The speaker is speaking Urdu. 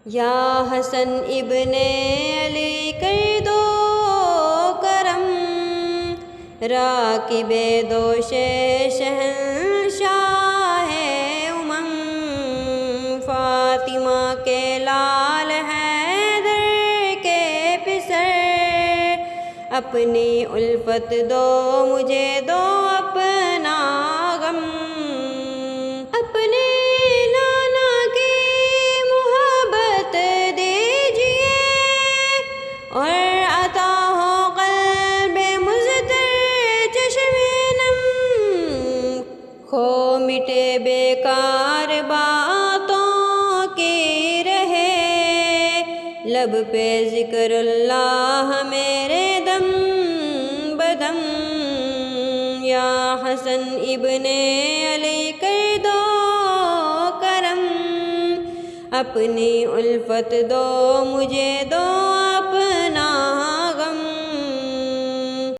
یا حسن ابن علی کر دو کرم، راکب دوش شہنشاہ امم، فاطمہ کے لال حیدر کے پسر، اپنی الفت دو مجھے دو اپنا غم، اپنے لالا کی محبت دیجئے اور عطا ہو قلب مضطر چشم نم، کھو مٹے بیکار باتوں کی رہے، لب پہ ذکر اللہ میرے دم بدم، یا حسن ابن علی کر دو کرم، اپنی الفت دو مجھے دو